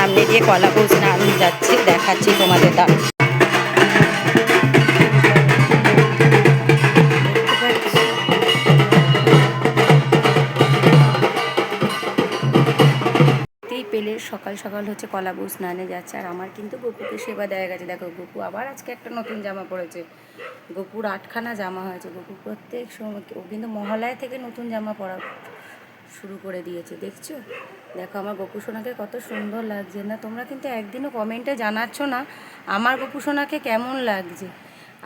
সামনে দিয়ে কলাবউ স্নান যাচ্ছে, দেখাচ্ছি তোমাদের দাঁড়। পেলে সকাল সকাল হচ্ছে কলাবউ স্নানে যাচ্ছে, আর আমার কিন্তু গপুকে সেবা দেওয়া গেছে। দেখো গপু আবার আজকে একটা নতুন জামা পরেছে। গপুর 8খানা জামা হয়েছে। গপু প্রত্যেক সময় ও কিন্তু মহালয়া থেকে নতুন জামা পরা শুরু করে দিয়েছে, দেখছো? দেখো আমার গপু সোনাকে কত সুন্দর লাগছে না? তোমরা কিন্তু একদিনও কমেন্টে জানাচ্ছ না আমার গপু সোনাকে কেমন লাগছে।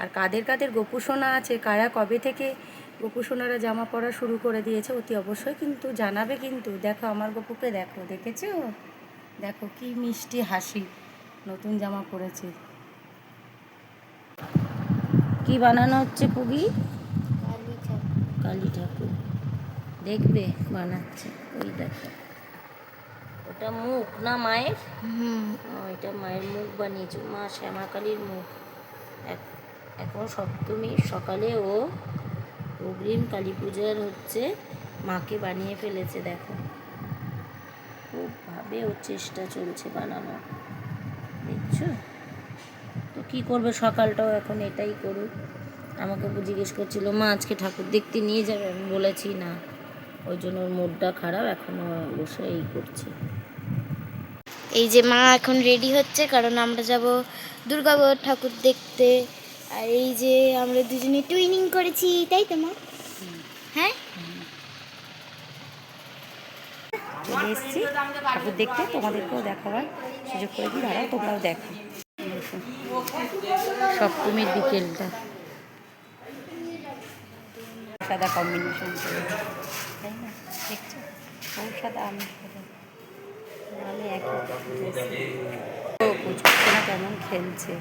আর কাদের কাদের গপু সোনা আছে, কারা কবে থেকে গপু সোনারা জামা পরা শুরু করে দিয়েছে অতি অবশ্যই কিন্তু জানাবে। কিন্তু দেখো আমার গপুকে, দেখো, দেখেছো? দেখো কি মিষ্টি হাসি, নতুন জামা পরেছে। কি বানানো হচ্ছে পুগি? কালী ঠাকুর দেখবে বানাচ্ছে। ওই দেখো, ওটা মুখ না মায়ের? এটা মায়ের মুখ বানিয়েছে, মা শ্যামা কালীর মুখ। এখন সপ্তমী সকালে ও অগ্রিম কালী পূজার হচ্ছে মাকে বানিয়ে ফেলেছে। দেখো খুবভাবে ওর চেষ্টা চলছে বানানো, দেখছো তো? কী করবে, সকালটাও এখন এটাই করুক। আমাকে জিজ্ঞেস করছিল মা আজকে ঠাকুর দেখতে নিয়ে যাবে, আমি বলেছি না, ওই জন্য ওর মুডটা খারাপ, এখনও বসে এই করছে। এই যে মা এখন রেডি হচ্ছে, কারণ আমরা যাব দুর্গা ঠাকুর দেখতে। আর এই যে আমরা দুজনে টুইনিং করেছি, তাই তো মা? হ্যাঁ, চলে এসেছি ঠাকুর দেখতে, তোমাদেরকেও দেখাবার সুযোগ করে দিই, দাঁড়াও তোমরাও দেখো। সপ্তমীর বিকেলটা সাদা কম্বিনেশন করেছে, তাই না? দেখছো ও সাদা আমি সাদা, নাহলে একই বুঝছে না কেমন খেলছে।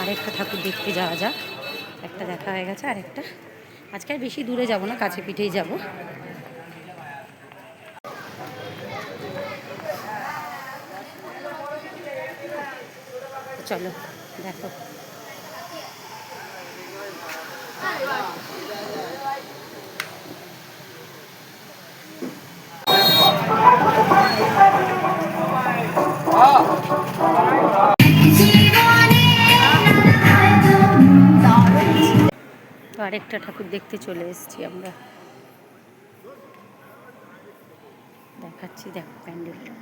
আরেকটা ঠাকুর দেখতে যাওয়া যাক, একটা দেখা হয়ে গেছে, আরেকটা আজকে আর বেশি দূরে যাব না, কাছে পিঠেই যাব। চলো দেখো। তো আরেকটা ঠাকুর দেখতে চলে এসেছি আমরা, দেখাচ্ছি। দেখো প্যান্ডেলটা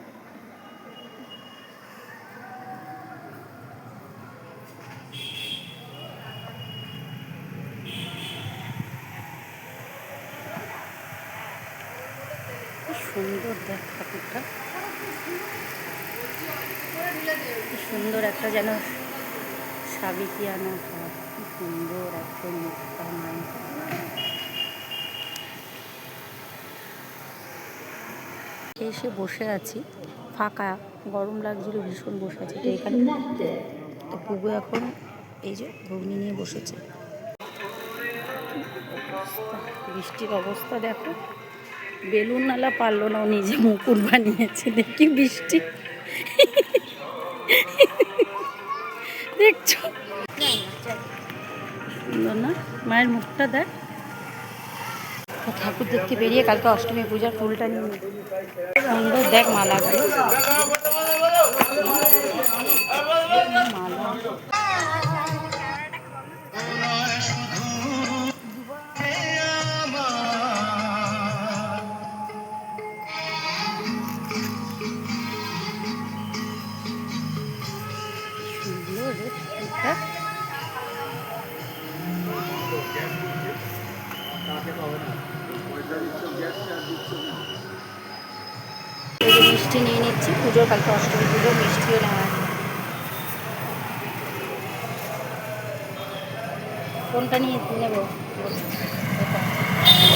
সুন্দর, দেখ ঠাকুরটা কি সুন্দর, একটা যেন সাবিকিয়ানো ভাব, কি সুন্দর একদম মুখটা মায়ের। এসে বসে আছি, ফাঁকা, গরম লাগছিল ভীষণ, বসে আছি তো এখানে। তো পুগু এখন এই যে ঘুগনি নিয়ে বসেছে। বৃষ্টির অবস্থা দেখো, বেলুন নালা পারলো না, ও নিজে মুকুট বানিয়েছে। দেখি বৃষ্টি দেখছো সুন্দর না? মায়ের মুখটা দেখ। ঠাকুর দেখতে বেরিয়ে কালকে অষ্টমী পূজার ফুলটা নিয়ে সুন্দর, দেখ মালাগুলো, মালা সুন্দর রে ঠাকুরটা। মিষ্টি নিয়ে নিচ্ছি, পুজোর কালকে অষ্টমী পুজো, মিষ্টিও নেওয়া আছে। কোনটা নিয়ে নেবো?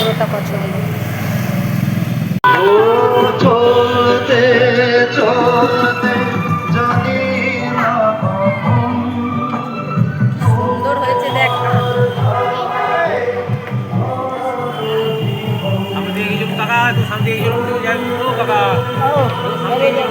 ওটা পছন্দ। সুন্দর হয়েছে দেখ, তুই শান্তি এই জন্য যাই ও কাকা ও রেডি